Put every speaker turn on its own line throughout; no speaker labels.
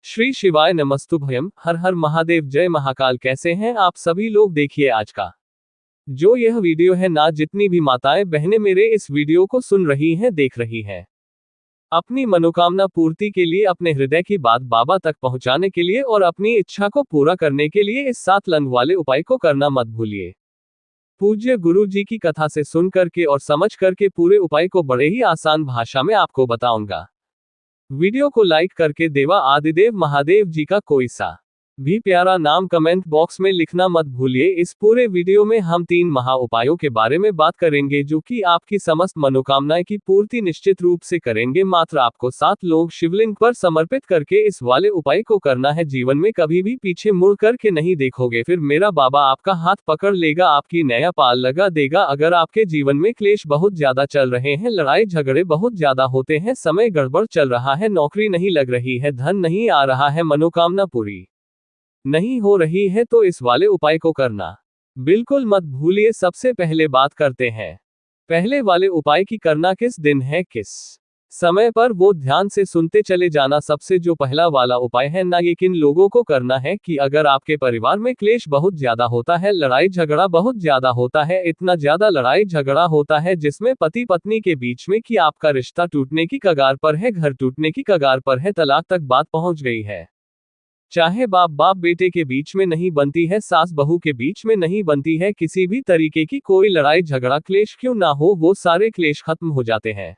श्री शिवाय नमस्तुभ्यम। हर हर महादेव, जय महाकाल। कैसे हैं आप सभी लोग? देखिए आज का जो यह वीडियो है ना, जितनी भी माताएं बहनें मेरे इस वीडियो को सुन रही हैं, देख रही हैं, अपनी मनोकामना पूर्ति के लिए, अपने हृदय की बात बाबा तक पहुंचाने के लिए और अपनी इच्छा को पूरा करने के लिए इस 7 लंग वाले उपाय को करना मत भूलिए। पूज्य गुरु जी की कथा से सुन करके और समझ करके पूरे उपाय को बड़े ही आसान भाषा में आपको बताऊंगा। वीडियो को लाइक करके देवा आदिदेव महादेव जी का कोई सा भी प्यारा नाम कमेंट बॉक्स में लिखना मत भूलिए। इस पूरे वीडियो में हम 3 महा उपायों के बारे में बात करेंगे, जो कि आपकी समस्त मनोकामनाएं की पूर्ति निश्चित रूप से करेंगे। मात्र आपको 7 लोग शिवलिंग पर समर्पित करके इस वाले उपाय को करना है। जीवन में कभी भी पीछे मुड़ करके नहीं देखोगे, फिर मेरा बाबा आपका हाथ पकड़ लेगा, आपकी नया पाल लगा देगा। अगर आपके जीवन में क्लेश बहुत ज्यादा चल रहे हैं, लड़ाई झगड़े बहुत ज्यादा होते हैं, समय गड़बड़ चल रहा है, नौकरी नहीं लग रही है, धन नहीं आ रहा है, मनोकामना पूरी नहीं हो रही है, तो इस वाले उपाय को करना बिल्कुल मत भूलिए। सबसे पहले बात करते हैं पहले वाले उपाय की करना किस दिन है, किस समय पर, वो ध्यान से सुनते चले जाना। सबसे जो पहला वाला उपाय है ना, ये किन लोगों को करना है कि अगर आपके परिवार में क्लेश बहुत ज्यादा होता है, लड़ाई झगड़ा बहुत ज्यादा होता है, इतना ज्यादा लड़ाई झगड़ा होता है जिसमें पति पत्नी के बीच में कि आपका रिश्ता टूटने की कगार पर है, घर टूटने की कगार पर है, तलाक तक बात पहुंच गई है, चाहे बाप बेटे के बीच में नहीं बनती है, सास बहू के बीच में नहीं बनती है, किसी भी तरीके की कोई लड़ाई झगड़ा क्लेश क्यों ना हो, वो सारे क्लेश खत्म हो जाते हैं।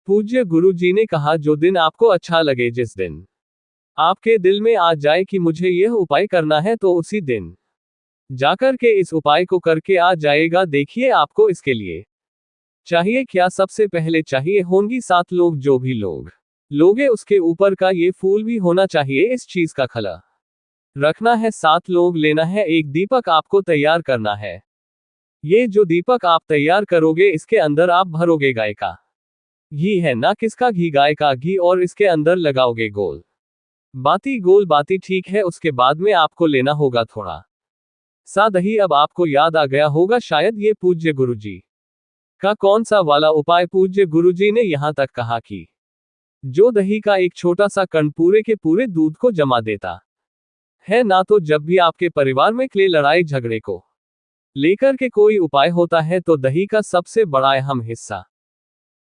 पूज्य गुरु जी ने कहा, जो दिन आपको अच्छा लगे, जिस दिन आपके दिल में आ जाए कि मुझे यह उपाय करना है, तो उसी दिन जाकर के इस उपाय को करके आ जाएगा। देखिए आपको इसके लिए चाहिए क्या। सबसे पहले चाहिए होंगी 7 लोग, जो भी लोग लोगे उसके ऊपर का ये फूल भी होना चाहिए, इस चीज का खला रखना है। 7 लोग लेना है, एक दीपक आपको तैयार करना है। ये जो दीपक आप तैयार करोगे, इसके अंदर आप भरोगे गाय का घी, है ना, किसका घी, गाय का घी, और इसके अंदर लगाओगे गोल बाती, ठीक है। उसके बाद में आपको लेना होगा थोड़ा सा दही। अब आपको याद आ गया होगा शायद, ये पूज्य गुरु जी का कौन सा वाला उपाय। पूज्य गुरु जी ने यहां तक कहा कि जो दही का एक छोटा सा कण पूरे के पूरे दूध को जमा देता है ना, तो जब भी आपके परिवार में क्ले लड़ाई झगड़े को लेकर के कोई उपाय होता है, तो दही का सबसे बड़ा अहम हिस्सा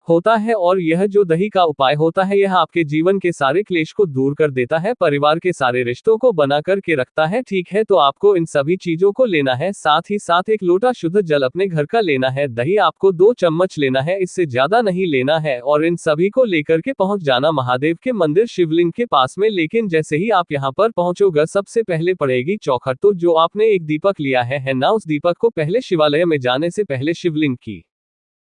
होता है। और यह जो दही का उपाय होता है, यह आपके जीवन के सारे क्लेश को दूर कर देता है, परिवार के सारे रिश्तों को बना करके रखता है। ठीक है, तो आपको इन सभी चीजों को लेना है। साथ ही साथ 1 लोटा शुद्ध जल अपने घर का लेना है। दही आपको 2 चम्मच लेना है, इससे ज्यादा नहीं लेना है। और इन सभी को लेकर के पहुंच जाना महादेव के मंदिर शिवलिंग के पास में। लेकिन जैसे ही आप यहाँ पर पहुंचोगे, सबसे पहले पड़ेगी चौखट। तो जो आपने एक दीपक लिया है ना, उस दीपक को पहले शिवालय में जाने से पहले शिवलिंग की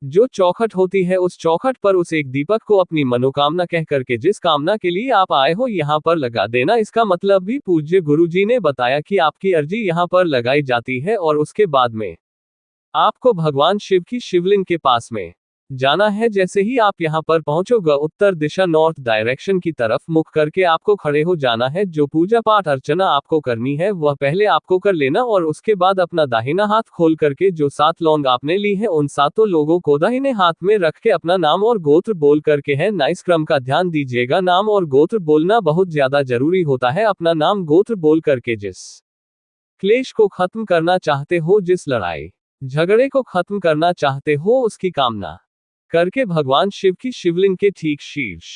जो चौखट होती है, उस चौखट पर उस एक दीपक को अपनी मनोकामना कह करके, जिस कामना के लिए आप आए हो, यहाँ पर लगा देना। इसका मतलब भी पूज्य गुरु जी ने बताया कि आपकी अर्जी यहाँ पर लगाई जाती है, और उसके बाद में आपको भगवान शिव की शिवलिंग के पास में जाना है। जैसे ही आप यहाँ पर पहुंचोगे, उत्तर दिशा नॉर्थ डायरेक्शन की तरफ मुख करके आपको खड़े हो जाना है। जो पूजा पाठ अर्चना आपको करनी है, वह पहले आपको कर लेना, और उसके बाद अपना दाहिना हाथ खोल करके जो 7 लौंग आपने ली है, उन 7 लोगों को दाहिने हाथ में रख के अपना नाम और गोत्र बोल करके है ना, इस क्रम का ध्यान दीजिएगा। नाम और गोत्र बोलना बहुत ज्यादा जरूरी होता है। अपना नाम गोत्र बोल करके जिस क्लेश को खत्म करना चाहते हो, जिस लड़ाई झगड़े को खत्म करना चाहते हो, उसकी कामना करके भगवान शिव की शिवलिंग के ठीक शीर्ष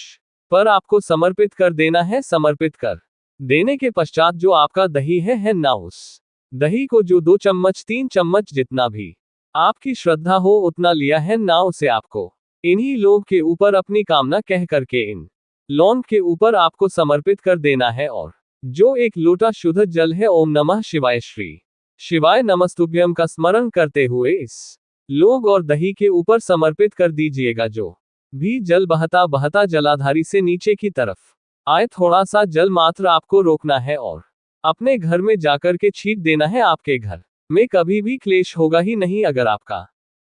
पर आपको समर्पित कर देना है। समर्पित कर देने के पश्चात जो आपका दही है ना, उस दही को जो 2 चम्मच 3 चम्मच जितना भी आपकी श्रद्धा हो उतना लिया है ना, उसे आपको इन्हीं लोग के ऊपर अपनी कामना कह करके इन लौंग के ऊपर आपको समर्पित कर देना है। और जो 1 लोटा शुद्ध जल है, ओम नमः शिवाय, श्री शिवाय नमस्तुभ्यम का स्मरण करते हुए इस लोग और दही के ऊपर समर्पित कर दीजिएगा। जो भी जल बहता बहता जलाधारी से नीचे की तरफ आए, थोड़ा सा जल मात्र आपको रोकना है और अपने घर में जाकर के छींट देना है। आपके घर में कभी भी क्लेश होगा ही नहीं। अगर आपका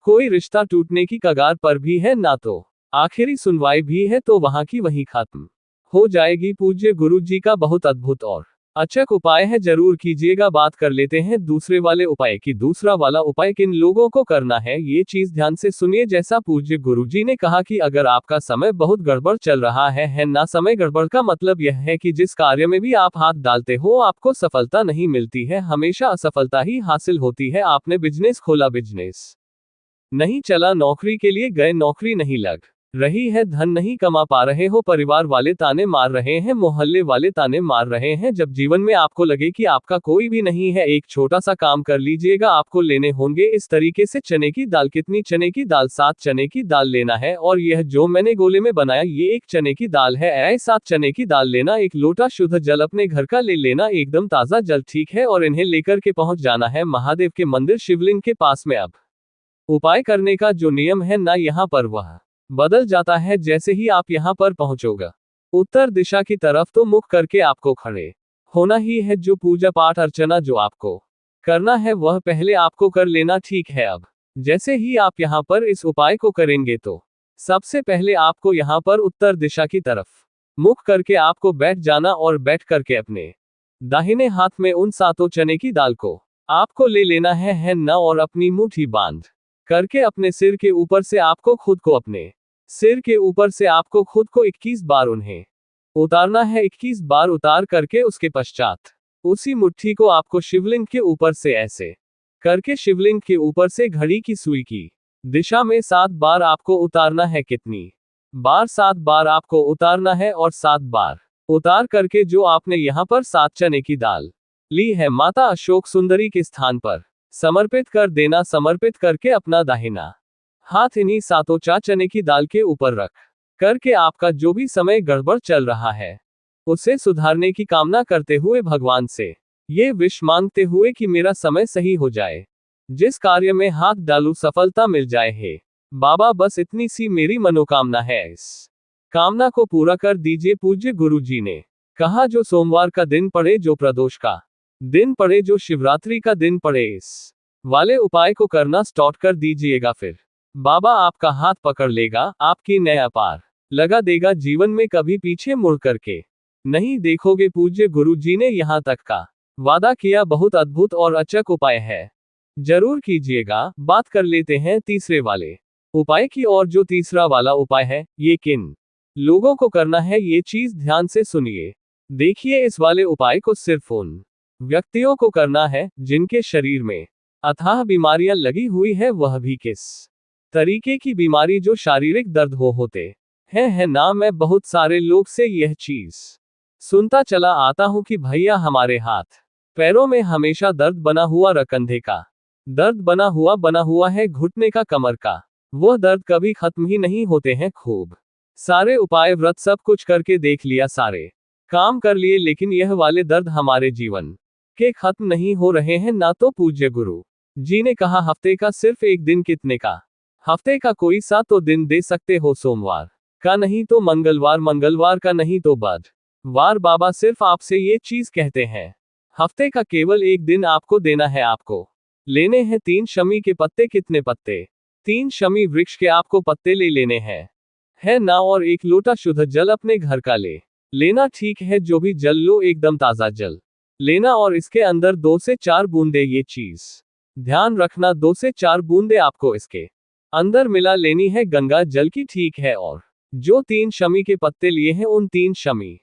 कोई रिश्ता टूटने की कगार पर भी है ना, तो आखिरी सुनवाई भी है, तो वहां की वहीं खत्म हो जाएगी। पूज्य गुरु जी का बहुत अद्भुत और अचक उपाय है, जरूर कीजिएगा। बात कर लेते हैं दूसरे वाले उपाय की। दूसरा वाला उपाय किन लोगों को करना है, ये चीज ध्यान से सुनिए। जैसा पूज्य गुरुजी ने कहा कि अगर आपका समय बहुत गड़बड़ चल रहा है ना। समय गड़बड़ का मतलब यह है कि जिस कार्य में भी आप हाथ डालते हो आपको सफलता नहीं मिलती है, हमेशा असफलता ही हासिल होती है। आपने बिजनेस खोला, बिजनेस नहीं चला, नौकरी के लिए गए, नौकरी नहीं लग रही है, धन नहीं कमा पा रहे हो, परिवार वाले ताने मार रहे हैं, मोहल्ले वाले ताने मार रहे हैं। जब जीवन में आपको लगे कि आपका कोई भी नहीं है, एक छोटा सा काम कर लीजिएगा। आपको लेने होंगे इस तरीके से चने की दाल। कितनी चने की दाल? 7 चने की दाल लेना है। और यह जो मैंने गोले में बनाया ये 1 चने की दाल है। 7 चने की दाल लेना। 1 लोटा शुद्ध जल अपने घर का ले लेना, एकदम ताजा जल, ठीक है। और इन्हें लेकर के पहुंच जाना है महादेव के मंदिर शिवलिंग के पास में। अब उपाय करने का जो नियम है ना, यहाँ पर वह बदल जाता है। जैसे ही आप यहाँ पर पहुंचोगे उत्तर दिशा की तरफ, तो मुख करके आपको खड़े होना ही है। जो पूजा पाठ अर्चना जो आपको करना है वह पहले आपको कर लेना, ठीक है। अब जैसे ही आप यहाँ पर इस उपाय को करेंगे तो सबसे पहले आपको यहाँ पर उत्तर दिशा की तरफ मुख करके आपको बैठ जाना। और बैठ करके अपने दाहिने हाथ में उन 7 चने की दाल को आपको ले लेना है ना। और अपनी मुट्ठी बांध करके अपने सिर के ऊपर से आपको खुद को अपने सिर के ऊपर से आपको खुद को 21 बार उन्हें उतारना है। 21 बार उतार करके उसके पश्चात उसी मुट्ठी को आपको शिवलिंग के ऊपर से ऐसे करके शिवलिंग के ऊपर से घड़ी की सुई की दिशा में 7 बार आपको उतारना है। कितनी बार? 7 बार आपको उतारना है। और 7 बार उतार करके जो आपने यहाँ पर 7 चने की दाल ली है, माता अशोक सुंदरी के स्थान पर समर्पित कर देना। समर्पित करके अपना दाहिना हाथ इन्हीं 7 चने की दाल के ऊपर रख करके आपका जो भी समय गड़बड़ चल रहा है उसे सुधारने की कामना करते हुए भगवान से ये विश मांगते हुए कि मेरा समय सही हो जाए, जिस कार्य में हाथ डालूं सफलता मिल जाए। हे बाबा, बस इतनी सी मेरी मनोकामना है, इस कामना को पूरा कर दीजिए। पूज्य गुरु जी ने कहा जो सोमवार का दिन पड़े, जो प्रदोष का दिन पड़े, जो शिवरात्रि का दिन पड़े, इस वाले उपाय को करना स्टार्ट कर दीजिएगा। फिर बाबा आपका हाथ पकड़ लेगा, आपकी नया पार लगा देगा। जीवन में कभी पीछे मुड़ करके नहीं देखोगे। पूज्य गुरु जी ने यहाँ तक का वादा किया। बहुत अद्भुत और अचक उपाय है, जरूर कीजिएगा। बात कर लेते हैं तीसरे वाले उपाय की। और जो तीसरा वाला उपाय है, ये किन लोगों को करना है ये चीज ध्यान से सुनिए। देखिए, इस वाले उपाय को सिर्फ उन व्यक्तियों को करना है जिनके शरीर में अथाह बीमारियां लगी हुई है। वह भी किस तरीके की बीमारी? जो शारीरिक दर्द होते हैं ना। मैं बहुत सारे लोग से यह चीज सुनता चला आता हूं कि भैया हमारे हाथ पैरों में हमेशा दर्द बना हुआ, कंधे का दर्द बना हुआ है, घुटने का, कमर का, वह दर्द कभी खत्म ही नहीं होते हैं। खूब सारे उपाय व्रत सब कुछ करके देख लिया, सारे काम कर लिए, लेकिन यह वाले दर्द हमारे जीवन के खत्म नहीं हो रहे हैं ना। तो पूज्य गुरु जी ने कहा हफ्ते का सिर्फ एक दिन। कितने का? हफ्ते का कोई सा तो दिन दे सकते हो, सोमवार का नहीं तो मंगलवार, मंगलवार का नहीं तो बुधवार। बाबा सिर्फ आपसे ये चीज कहते हैं, हफ्ते का केवल एक दिन आपको देना है। आपको लेने हैं 3 शमी के पत्ते। कितने पत्ते? 3 शमी वृक्ष के आपको पत्ते ले लेने हैं है ना। और 1 लोटा शुद्ध जल अपने घर का ले लेना, ठीक है। जो भी जल लो एकदम ताजा जल लेना। और इसके अंदर 2 से 4 बूंदे, ये चीज ध्यान रखना, 2 से 4 बूंदे आपको इसके अंदर मिला लेनी है गंगा जल की, ठीक है। और जो 3 शमी के पत्ते लिए हैं उन 3 शमी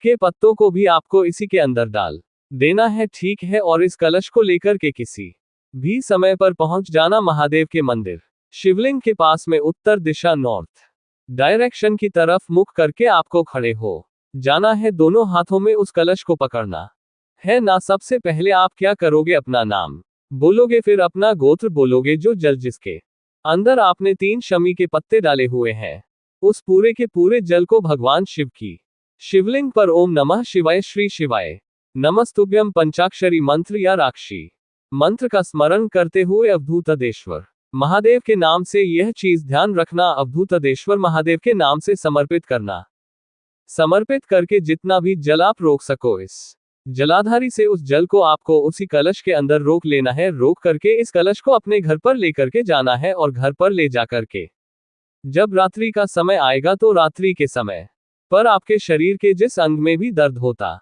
के पत्तों को भी आपको इसी के अंदर डाल देना है, ठीक है। और इस कलश को लेकर के किसी भी समय पर पहुंच जाना महादेव के मंदिर शिवलिंग के पास में। उत्तर दिशा नॉर्थ डायरेक्शन की तरफ मुख करके आपको खड़े हो जाना है। दोनों हाथों में उस कलश को पकड़ना है ना। सबसे पहले आप क्या करोगे? अपना नाम बोलोगे, फिर अपना गोत्र बोलोगे। जो जल जिसके अंदर आपने 3 शमी के पत्ते डाले हुए हैं, उस पूरे के पूरे जल को भगवान शिव की शिवलिंग पर ओम नमः शिवाय, श्री शिवाय नमस्तुभ्यम पंचाक्षरी मंत्र या राक्षी मंत्र का स्मरण करते हुए अवधूतदेश्वर महादेव के नाम से, यह चीज ध्यान रखना, अवधूतदेश्वर महादेव के नाम से समर्पित करना। समर्पित करके जितना भी जल आप रोक सको, इस जलाधारी से उस जल को आपको उसी कलश के अंदर रोक लेना है। रोक करके इस कलश को अपने घर पर लेकर के जाना है। और घर पर ले जाकर के जब रात्रि का समय आएगा तो रात्रि के समय पर आपके शरीर के जिस अंग में भी दर्द होता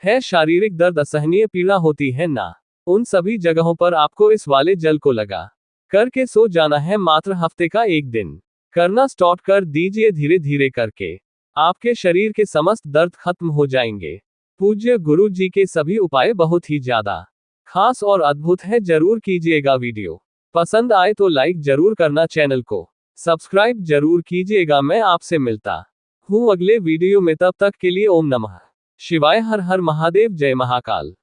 है शारीरिक दर्द, असहनीय पीड़ा होती है ना, उन सभी जगहों पर आपको इस वाले जल को लगा करके सो जाना है। मात्र हफ्ते का एक दिन करना स्टार्ट कर दीजिए, धीरे धीरे करके आपके शरीर के समस्त दर्द खत्म हो जाएंगे। पूज्य गुरु जी के सभी उपाय बहुत ही ज्यादा खास और अद्भुत है, जरूर कीजिएगा। वीडियो पसंद आए तो लाइक जरूर करना, चैनल को सब्सक्राइब जरूर कीजिएगा। मैं आपसे मिलता हूँ अगले वीडियो में, तब तक के लिए ओम नमः शिवाय, हर हर महादेव, जय महाकाल।